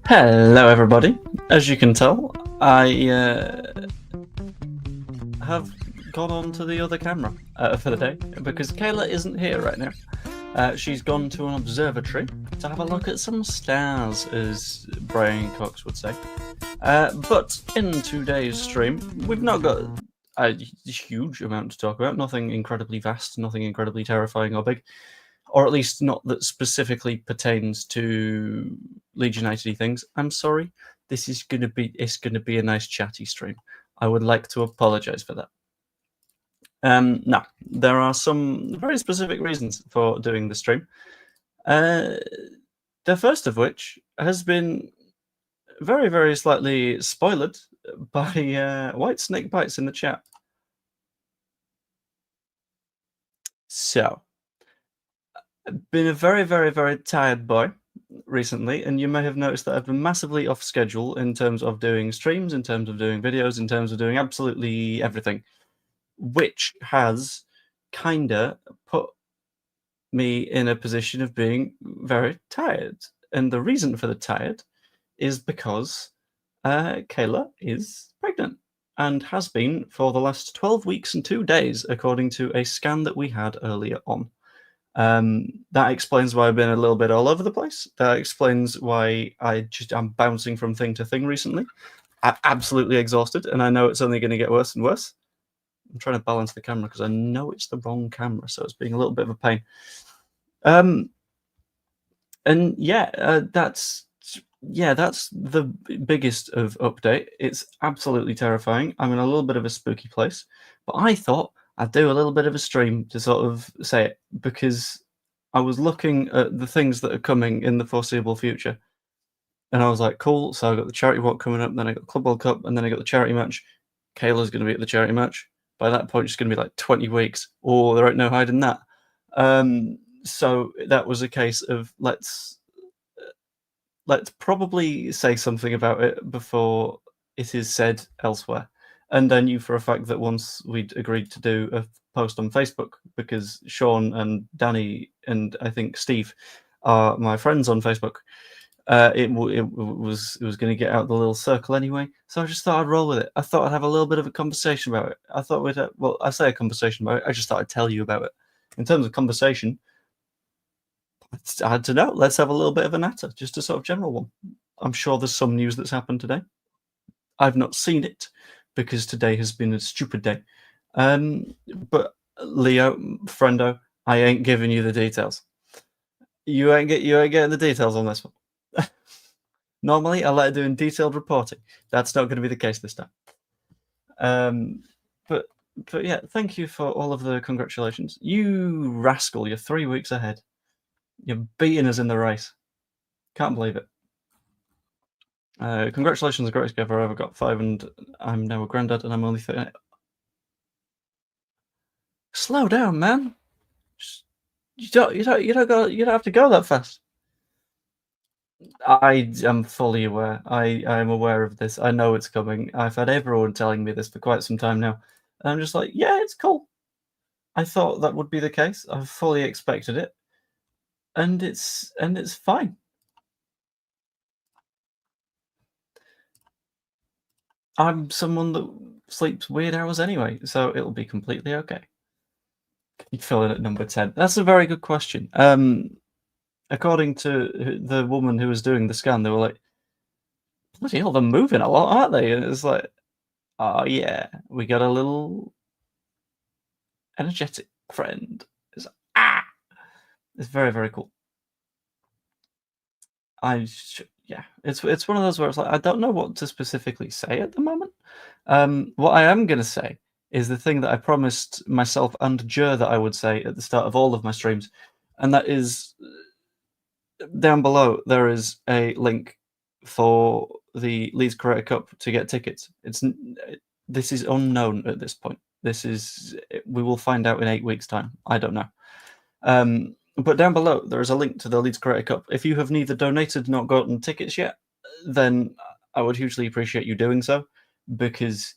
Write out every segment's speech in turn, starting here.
Hello, everybody. As you can tell, I have gone on to the other camera for the day because Kayla isn't here right now. She's gone to an observatory to have a look at some stars, as Brian Cox would say. But in today's stream, we've not got a huge amount to talk about. Nothing incredibly vast, nothing incredibly terrifying or big. Or at least not that specifically pertains to Leeds United things. I'm sorry. This is gonna be a nice chatty stream. I would like to apologise for that. Now, there are some very specific reasons for doing the stream. The first of which has been very, very slightly spoiled by White Snake Bites in the chat. So, been a very, very, very tired boy recently, and you may have noticed that I've been massively off schedule in terms of doing streams, in terms of doing videos, in terms of doing absolutely everything, which has kinda put me in a position of being very tired. And the reason for the tired is because Kayla is pregnant and has been for the last 12 weeks and 2 days, according to a scan that we had earlier on. That explains why I've been a little bit all over the place. That explains why I'm bouncing from thing to thing recently. I'm absolutely exhausted, and I know it's only going to get worse and worse. I'm trying to balance the camera because I know it's the wrong camera, so it's being a little bit of a pain. And yeah, that's the biggest of update. It's absolutely terrifying. I'm in a little bit of a spooky place, but I thought I'd do a little bit of a stream to sort of say it, because I was looking at the things that are coming in the foreseeable future, and I was like, cool. So I got the charity walk coming up, then I got Club World Cup, and then I got the charity match. Kayla's going to be at the charity match. By that point, it's going to be like 20 weeks. Oh, there ain't no hiding that. So that was a case of let's probably say something about it before it is said elsewhere. And I knew for a fact that once we'd agreed to do a post on Facebook, because Sean and Danny and I think Steve are my friends on Facebook, it was going to get out the little circle anyway. So I just thought I'd roll with it. I thought I'd have a little bit of a conversation about it. I thought we'd well, I say a conversation about it. I just thought I'd tell you about it. In terms of conversation, I don't know. Let's have a little bit of a natter, just a sort of general one. I'm sure there's some news that's happened today. I've not seen it because today has been a stupid day. But Leo, friendo, I ain't giving you the details. You ain't getting the details on this one. Normally, I like doing detailed reporting. That's not going to be the case this time. But yeah, thank you for all of the congratulations. You rascal, you're 3 weeks ahead. You're beating us in the race. Can't believe it. Congratulations, the greatest gift I've ever got 5, and I'm now a granddad, and I'm only 30. Slow down, man. You don't have to go that fast. I am fully aware. I am aware of this. I know it's coming. I've had everyone telling me this for quite some time now. And I'm just like, yeah, it's cool. I thought that would be the case. I fully expected it. And it's fine. I'm someone that sleeps weird hours anyway, so it'll be completely okay. You'd fill in at number 10. That's a very good question. According to the woman who was doing the scan, they were like, bloody hell, they're moving a lot, aren't they? And it's like, oh yeah, we got a little energetic friend. It's like, it's very, very cool. Yeah, it's one of those where it's like, I don't know what to specifically say at the moment. What I am going to say is the thing that I promised myself and Jer that I would say at the start of all of my streams, and that is, down below there is a link for the Leeds Creator Cup to get tickets. This is unknown at this point. We will find out in 8 weeks' time. I don't know. But down below, there is a link to the Leeds Creator Cup. If you have neither donated nor gotten tickets yet, then I would hugely appreciate you doing so, because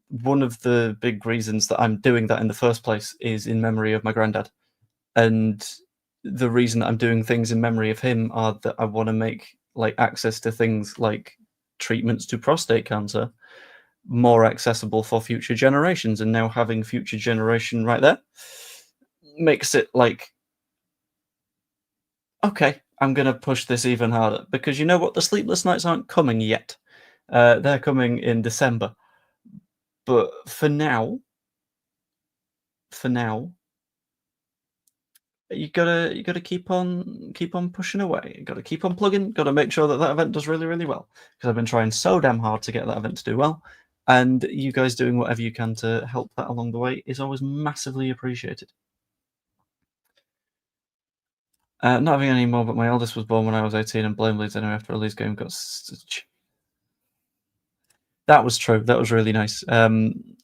one of the big reasons that I'm doing that in the first place is in memory of my granddad. And the reason that I'm doing things in memory of him are that I want to make like access to things like treatments to prostate cancer more accessible for future generations, and now having future generation right there makes it like, okay, I'm gonna push this even harder, because you know what, the sleepless nights aren't coming yet. They're coming in December, but for now, you gotta keep on pushing away. You gotta keep on plugging. Gotta make sure that that event does really, really well, because I've been trying so damn hard to get that event to do well, and you guys doing whatever you can to help that along the way is always massively appreciated. Not having any more, but my eldest was born when I was 18 and blame Leeds anyway after a Leeds game got. That was true. That was really nice.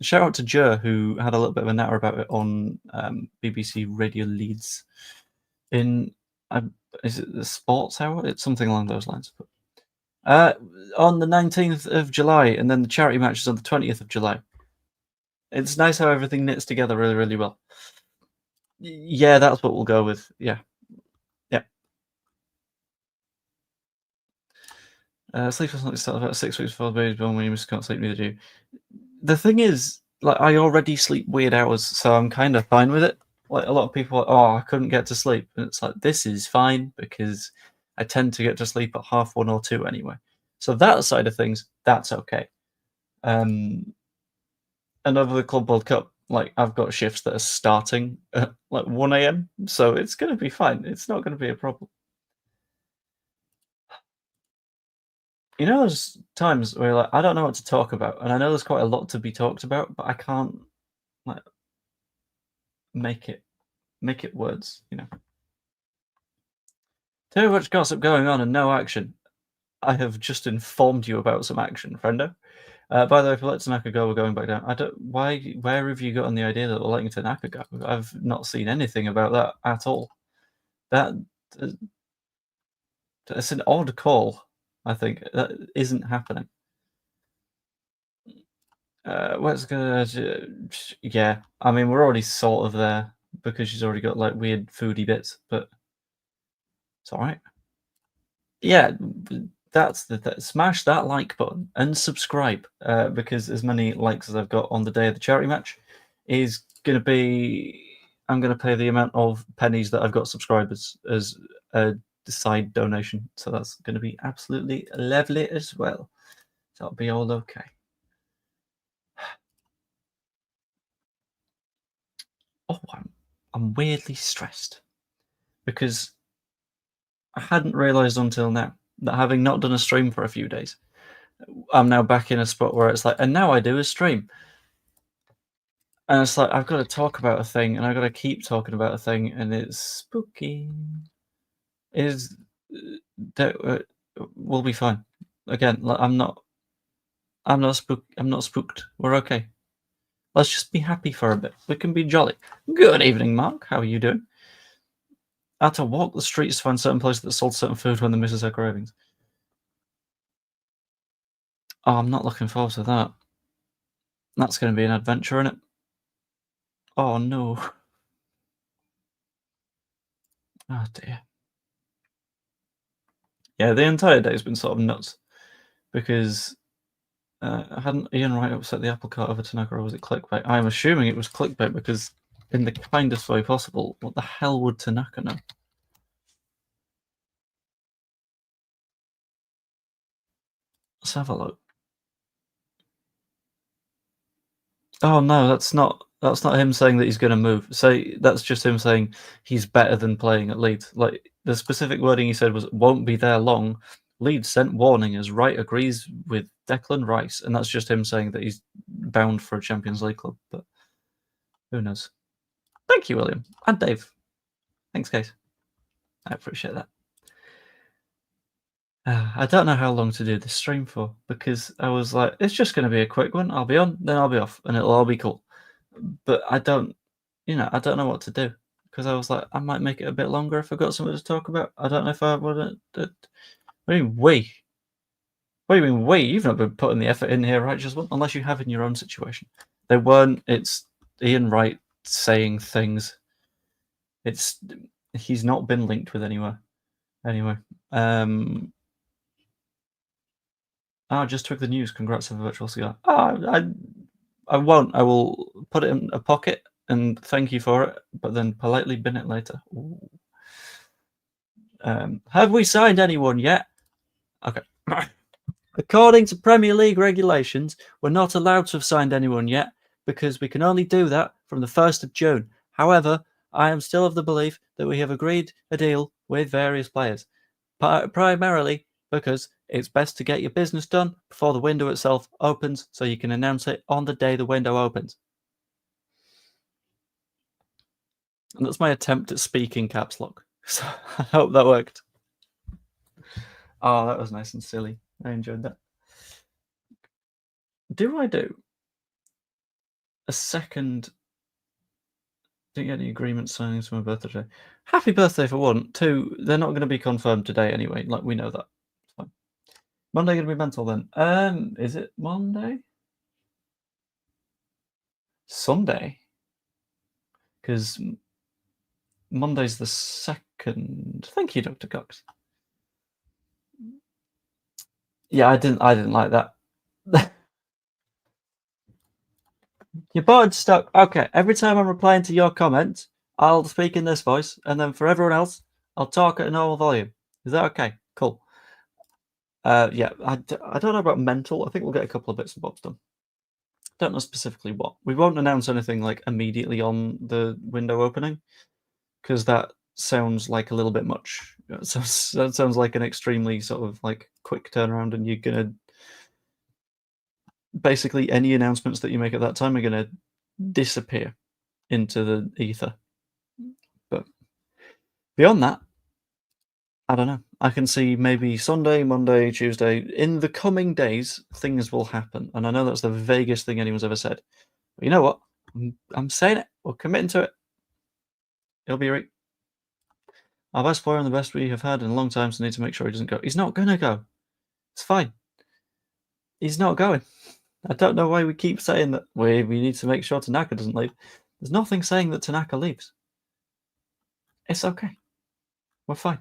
Shout out to Jer, who had a little bit of a natter about it on BBC Radio Leeds. Is it the Sports Hour? It's something along those lines. On the 19th of July, and then the charity match is on the 20th of July. It's nice how everything knits together really, really well. Yeah, that's what we'll go with. Yeah. Sleepless nights start about 6 weeks before the baby's born. When you can't sleep, neither do you. The thing is, like, I already sleep weird hours, so I'm kind of fine with it. Like, a lot of people are, oh, I couldn't get to sleep, and it's like, this is fine because I tend to get to sleep at 1:30 or 2 anyway. So that side of things, that's okay. And over the Club World Cup, like, I've got shifts that are starting at like 1 a.m, so it's going to be fine. It's not going to be a problem. You know, there's times where like I don't know what to talk about, and I know there's quite a lot to be talked about, but I can't like make it words. You know, too much gossip going on and no action. I have just informed you about some action, friendo. By the way, if we let Tanaka go, we're going back down. I don't. Why? Where have you gotten the idea that we're letting Tanaka go? I've not seen anything about that at all. That it's an odd call. I think that isn't happening. What's gonna? Yeah, I mean, we're already sort of there because she's already got like weird foodie bits, but it's all right. Yeah, that's smash that like button and subscribe, because as many likes as I've got on the day of the charity match is gonna be. I'm gonna pay the amount of pennies that I've got subscribers as a side donation, so that's gonna be absolutely lovely as well. So it'll be all okay. Oh, I'm weirdly stressed because I hadn't realised until now that having not done a stream for a few days, I'm now back in a spot where it's like, and now I do a stream. And it's like, I've got to talk about a thing, and I've got to keep talking about a thing, and it's spooky. That we'll be fine. Again, like, I'm not spooked. We're okay. Let's just be happy for a bit. We can be jolly. Good evening, Mark. How are you doing? I had to walk the streets to find certain places that sold certain food when the missus had cravings. Oh, I'm not looking forward to that. That's going to be an adventure, isn't it? Oh no. Oh dear. Yeah, the entire day's been sort of nuts because hadn't Ian Wright upset the apple cart over Tanaka, or was it clickbait? I'm assuming it was clickbait because, in the kindest way possible, what the hell would Tanaka know? Let's have a look. Oh no, that's not him saying that he's going to move. That's just him saying he's better than playing at Leeds. Like, the specific wording he said was "won't be there long." Leeds sent warning as Wright agrees with Declan Rice, and that's just him saying that he's bound for a Champions League club. But who knows? Thank you, William and Dave. Thanks, guys. I appreciate that. I don't know how long to do this stream for because I was like, it's just going to be a quick one. I'll be on, then I'll be off, and it'll all be cool. But I don't know what to do because I was like, I might make it a bit longer if I got something to talk about. I don't know if I would. What do you mean we? What do you mean we? You've not been putting the effort in here, right? Just one, unless you have in your own situation. They weren't. It's Ian Wright saying things. He's not been linked with anywhere. Anyway, Just took the news. Congrats on the virtual cigar. I won't. I will put it in a pocket and thank you for it, but then politely bin it later. Have we signed anyone yet? Okay. According to Premier League regulations, we're not allowed to have signed anyone yet because we can only do that from the 1st of June. However, I am still of the belief that we have agreed a deal with various players, primarily because it's best to get your business done before the window itself opens so you can announce it on the day the window opens. And that's my attempt at speaking caps lock. So I hope that worked. Oh, that was nice and silly. I enjoyed that. Do I do a second? Didn't get any agreement signings for my birthday. Happy birthday for one. Two, they're not going to be confirmed today anyway. Like, we know that. It's fine. Monday going to be mental then. Is it Monday? Sunday? Because Monday's the 2nd. Thank you, Dr. Cox. Yeah, I didn't like that. Your board stuck. Okay, every time I'm replying to your comment, I'll speak in this voice, and then for everyone else, I'll talk at a normal volume. Is that okay? Cool. Yeah, I don't know about mental. I think we'll get a couple of bits and bobs done. Don't know specifically what. We won't announce anything like immediately on the window opening, because that sounds like a little bit much. That sounds like an extremely sort of like quick turnaround, and you're gonna basically any announcements that you make at that time are gonna disappear into the ether. But beyond that, I don't know. I can see maybe Sunday, Monday, Tuesday. In the coming days, things will happen. And I know that's the vaguest thing anyone's ever said. But you know what? I'm saying it. We're committing to it. It'll be right. Our best player and the best we have had in a long time, so need to make sure he doesn't go. He's not going to go. It's fine. He's not going. I don't know why we keep saying that we need to make sure Tanaka doesn't leave. There's nothing saying that Tanaka leaves. It's okay. We're fine.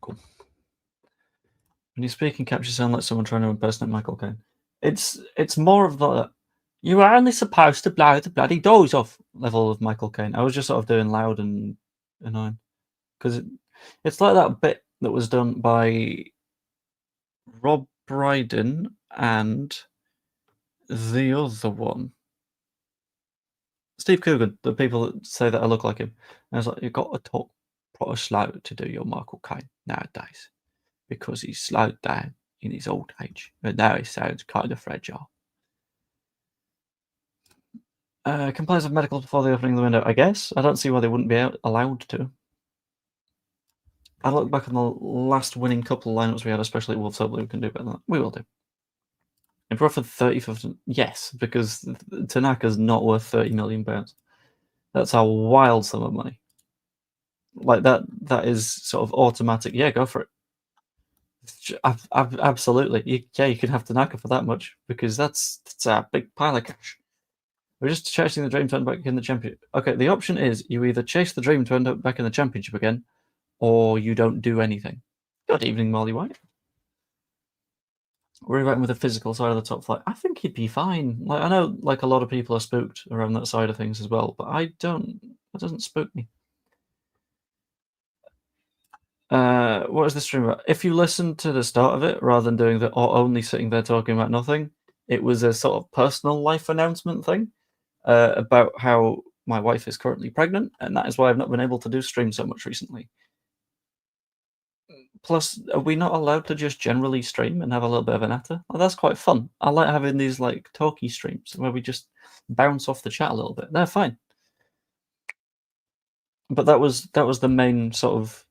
Cool. When you speak in caps, you sound like someone trying to impersonate Michael Caine. It's more of the you were only supposed to blow the bloody doors off level of Michael Caine. I was just sort of doing loud and annoying because it's like that bit that was done by Rob Brydon and the other one, Steve Coogan. The people that say that I look like him. And I was like, you've got to talk proper slow to do your Michael Caine nowadays because he's slowed down in his old age, and now he sounds kind of fragile. Can players have medicals before the opening of the window? I guess. I don't see why they wouldn't be allowed to. I look back on the last winning couple of lineups we had, especially at Wolves. Hopefully we can do better than that. We will do. If we're offered 30, yes, because Tanaka's not worth £30 million. That's a wild sum of money. Like that is sort of automatic. Yeah, go for it. Absolutely. You can have Tanaka for that much because that's a big pile of cash. We're just chasing the dream to end back in the championship. Okay, the option is you either chase the dream to end up back in the championship again, or you don't do anything. Good evening, Molly White. Worry about him with the physical side of the top flight. I think he'd be fine. Like I know, like a lot of people are spooked around that side of things as well, but I don't. That doesn't spook me. What is the stream about? If you listen to the start of it, rather than doing the or only sitting there talking about nothing, it was a sort of personal life announcement thing about how my wife is currently pregnant, and that is why I've not been able to do stream so much recently. Plus, are we not allowed to just generally stream and have a little bit of a natter? Well, that's quite fun. I like having these like talky streams where we just bounce off the chat a little bit. They're fine. But that was the main sort of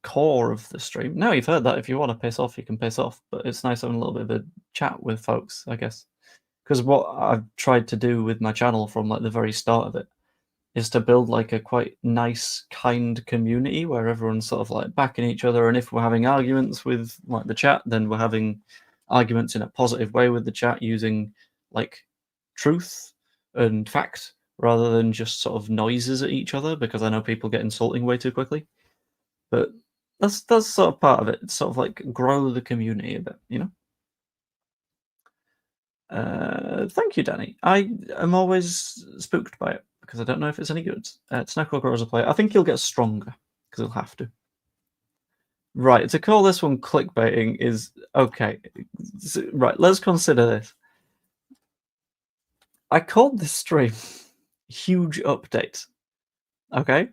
core of the stream. Now you've heard that. If you want to piss off, you can piss off. But it's nice having a little bit of a chat with folks, I guess. Because what I've tried to do with my channel from like the very start of it is to build like a quite nice, kind community where everyone's sort of like backing each other. And if we're having arguments with like the chat, then we're having arguments in a positive way with the chat using like truth and fact rather than just sort of noises at each other, because I know people get insulting way too quickly. But that's sort of part of it. It's sort of like grow the community a bit, you know? Thank you, Danny. I am always spooked by it because I don't know if it's any good. Snack will grow as a player. I think he'll get stronger because he'll have to. Right, to call this one clickbaiting is okay. Right, let's consider this. I called this stream huge update. Okay?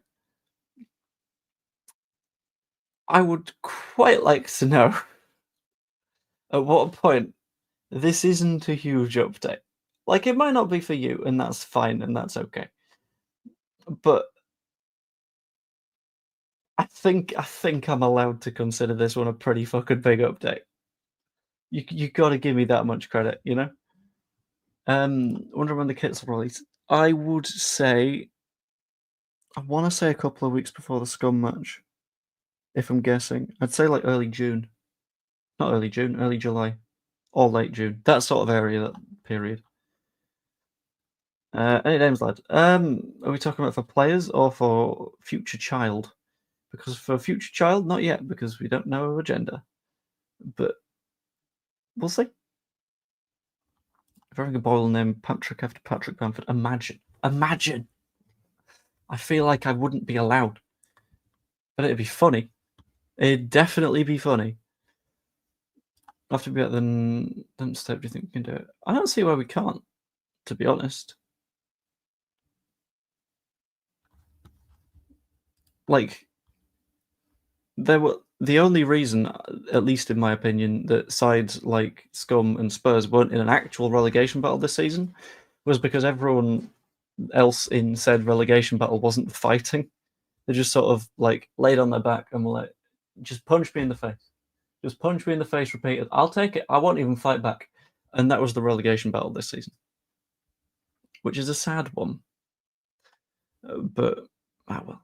I would quite like to know at what point this isn't a huge update. Like, it might not be for you, and that's fine, and that's okay. But I think I'm allowed to consider this one a pretty fucking big update. You gotta give me that much credit, you know? Wonder when the kits will release. I would say I wanna say a couple of weeks before the Scum match, if I'm guessing. I'd say like early June. Not early June, early July. Or late June. That sort of area, that period. Any names, lad? Are we talking about for players or for future child? Because for future child, not yet, because we don't know her gender. But we'll see. If having a boy will name Patrick after Patrick Bamford, imagine. I feel like I wouldn't be allowed. But it'd be funny. It'd definitely be funny. Have to be better than Stoke. Do you think we can do it? I don't see why we can't, to be honest. Like, there were the only reason, at least in my opinion, that sides like Scum and Spurs weren't in an actual relegation battle this season was because everyone else in said relegation battle wasn't fighting. They just sort of like laid on their back and were like, just punch me in the face. Just punch me in the face repeated. I'll take it. I won't even fight back. And that was the relegation battle this season, which is a sad one. But, well.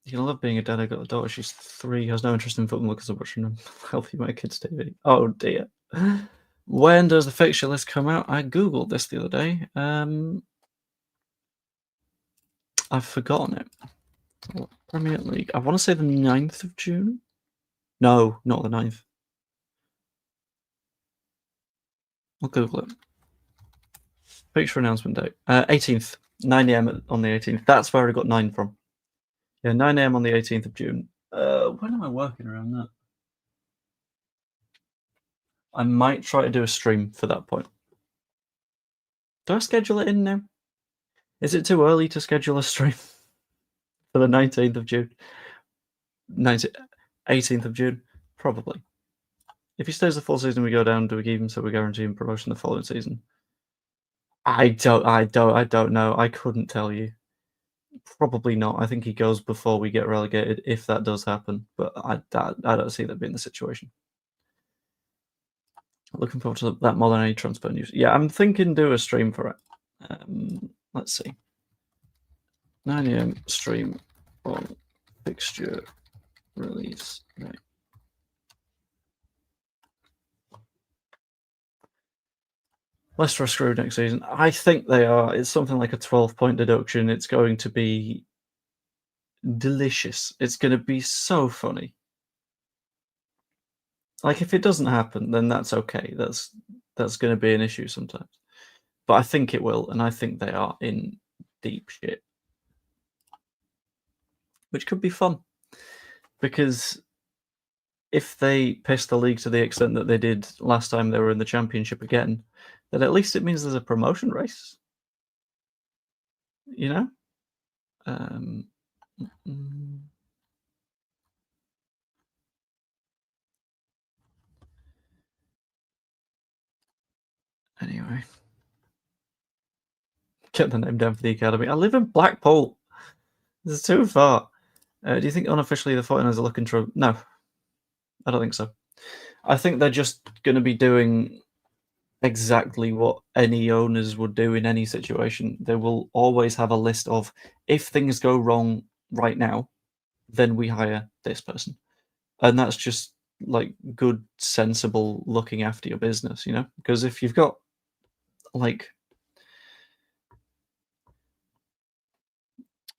You love being a dad. I got a daughter. She's 3, has no interest in football because of watching healthy my kids' TV. Oh dear. When does the fixture list come out? I googled this the other day. I've forgotten it. Premier League. I want to say the 9th of June. No, not the 9th. I'll Google it. Fixture announcement date. 18th. 9 a.m. on the 18th. That's where I got 9 from. Yeah, 9 a.m. on the 18th of June. When am I working around that? I might try to do a stream for that point. Do I schedule it in now? Is it too early to schedule a stream for the 19th of June? 18th of June? Probably. If he stays the full season, we go down. Do we give him so we guarantee him promotion the following season? I don't know. I couldn't tell you. Probably not. I think he goes before we get relegated, if that does happen. But I don't see that being the situation. Looking forward to that more than any transfer news. Yeah, I'm thinking do a stream for it. Let's see. 9 a.m. stream on fixture release. Right. Leicester are screwed next season. I think they are. It's something like a 12-point deduction. It's going to be delicious. It's going to be so funny. Like, if it doesn't happen, then that's okay. That's going to be an issue sometimes. But I think it will, and I think they are in deep shit. Which could be fun. Because if they piss the league to the extent that they did last time they were in the Championship again, then at least it means there's a promotion race. You know? Anyway. Get the name down for the academy. I live in Blackpool. This is too far. Do you think unofficially the 49ers are looking to... No. I don't think so. I think they're just going to be doing exactly what any owners would do in any situation. They will always have a list of, if things go wrong right now, then we hire this person. And that's just like good, sensible looking after your business, you know? Because if you've got like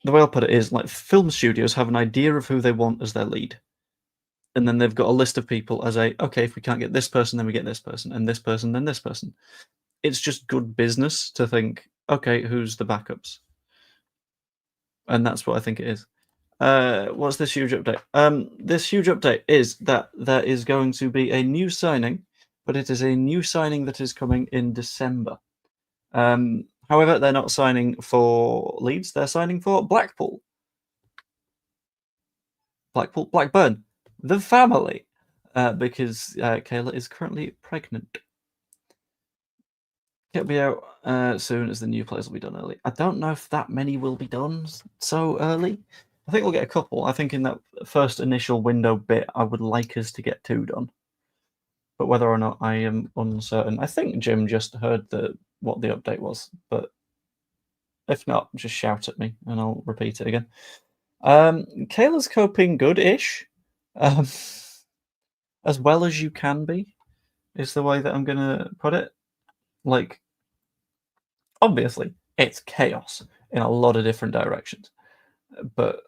the way I'll put it is like film studios have an idea of who they want as their lead. And then they've got a list of people as okay, if we can't get this person, then we get this person, and this person, then this person. It's just good business to think, okay, who's the backups? And that's what I think it is. What's this huge update? This huge update is that there is going to be a new signing, but it is a new signing that is coming in December. However, they're not signing for Leeds, they're signing for Blackpool. Blackburn, the family, because Kayla is currently pregnant. It'll be out soon as the new players will be done early. I don't know if that many will be done so early. I think we'll get a couple. I think in that first initial window bit, I would like us to get 2 done. But whether or not, I am uncertain. I think Jim just heard what the update was, but if not, just shout at me and I'll repeat it again. Kayla's coping good-ish. As well as you can be, is the way that I'm going to put it. Like, obviously, it's chaos in a lot of different directions, but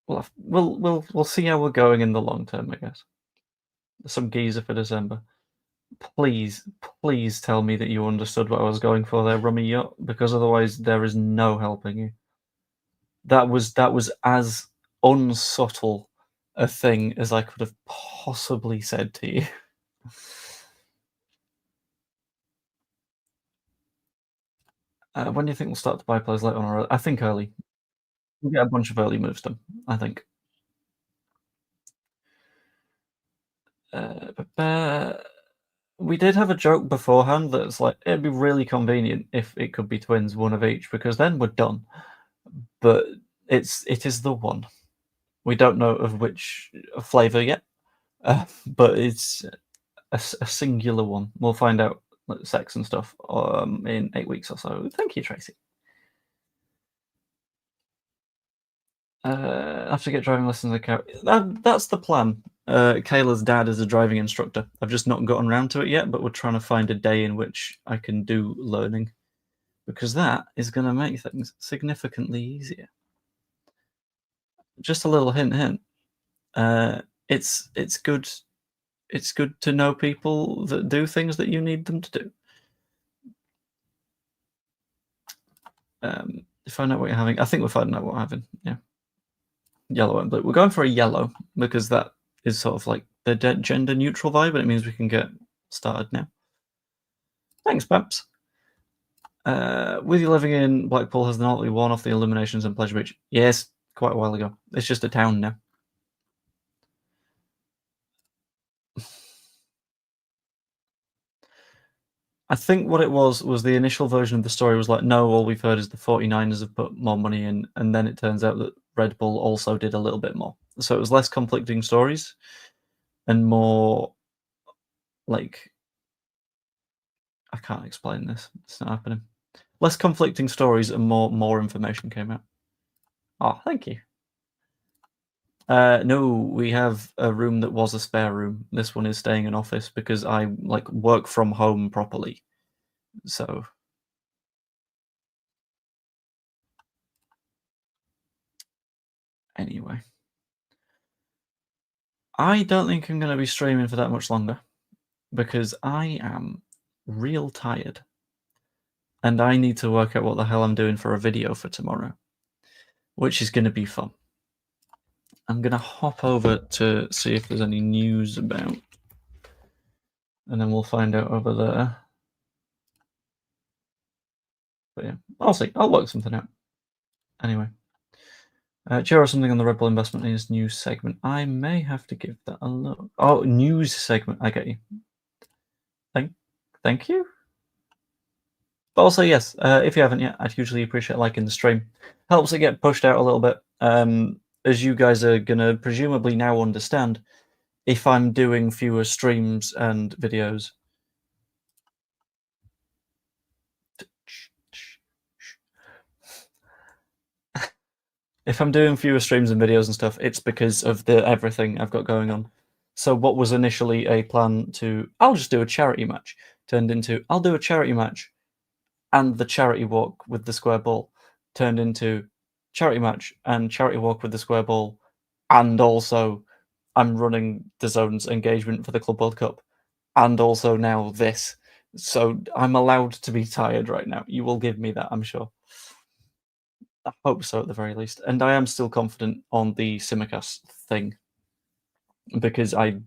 we'll see how we're going in the long term, I guess. Some geezer for December. Please, please tell me that you understood what I was going for there, Rummy Yacht, because otherwise there is no helping you. That was as unsubtle a thing as I could have possibly said to you. When do you think we'll start to buy players late on? Or I think early. We'll get a bunch of early moves done, I think. We did have a joke beforehand that's like, it'd be really convenient if it could be twins, one of each, because then we're done. But it is the one. We don't know of which flavor yet, but it's a singular one. We'll find out sex and stuff in 8 weeks or so. Thank you, Tracy. I have to get driving lessons. That's the plan. Kayla's dad is a driving instructor. I've just not gotten around to it yet, but we're trying to find a day in which I can do learning, because that is going to make things significantly easier. Just a little hint. It's good. It's good to know people that do things that you need them to do. Find out what you're having. I think we're finding out what we're having. Yeah, yellow and blue. We're going for a yellow because that is sort of like the gender neutral vibe, and it means we can get started now. Thanks, Babs. With you living in Blackpool, has the Northley worn off the illuminations in Pleasure Beach? Yes, quite a while ago. It's just a town now. I think what it was the initial version of the story was like, no, all we've heard is the 49ers have put more money in, and then it turns out that Red Bull also did a little bit more. So it was less conflicting stories and more like, I can't explain this. It's not happening. Less conflicting stories and more information came out. Oh, thank you. No, we have a room that was a spare room. This one is staying in office because I like work from home properly. So anyway, I don't think I'm going to be streaming for that much longer because I am real tired and I need to work out what the hell I'm doing for a video for tomorrow, which is going to be fun. I'm going to hop over to see if there's any news about, and then we'll find out over there. But yeah, I'll see. I'll work something out. Anyway. Chair or something on the Red Bull investment in his news segment. I may have to give that a look. Oh, news segment. I get you. Thank you. But also, yes, if you haven't yet, I'd hugely appreciate liking the stream. Helps it get pushed out a little bit. As you guys are going to presumably now understand, if I'm doing fewer streams and videos. If I'm doing fewer streams and videos and stuff, it's because of the everything I've got going on. So what was initially a plan to, I'll just do a charity match, turned into, I'll do a charity match and the charity walk with the square ball, turned into charity match and charity walk with the square ball, and also I'm running the zone's engagement for the Club World Cup, and also now this. So I'm allowed to be tired right now. You will give me that, I'm sure. I hope so at the very least. And I am still confident on the Simicast thing because I'm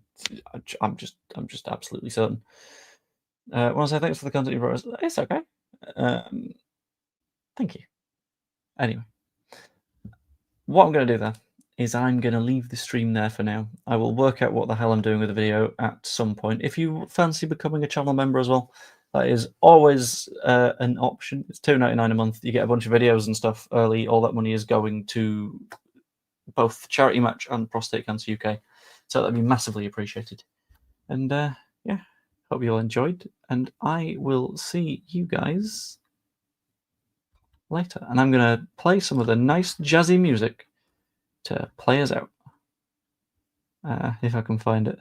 just absolutely certain. I want to say thanks for the content you brought us. It's okay. Thank you. Anyway, what I'm going to do then is I'm going to leave the stream there for now. I will work out what the hell I'm doing with the video at some point. If you fancy becoming a channel member as well, that is always an option. It's $2.99 a month. You get a bunch of videos and stuff early. All that money is going to both Charity Match and Prostate Cancer UK. So that'd be massively appreciated. And yeah, hope you all enjoyed. And I will see you guys later. And I'm going to play some of the nice jazzy music to play us out. If I can find it.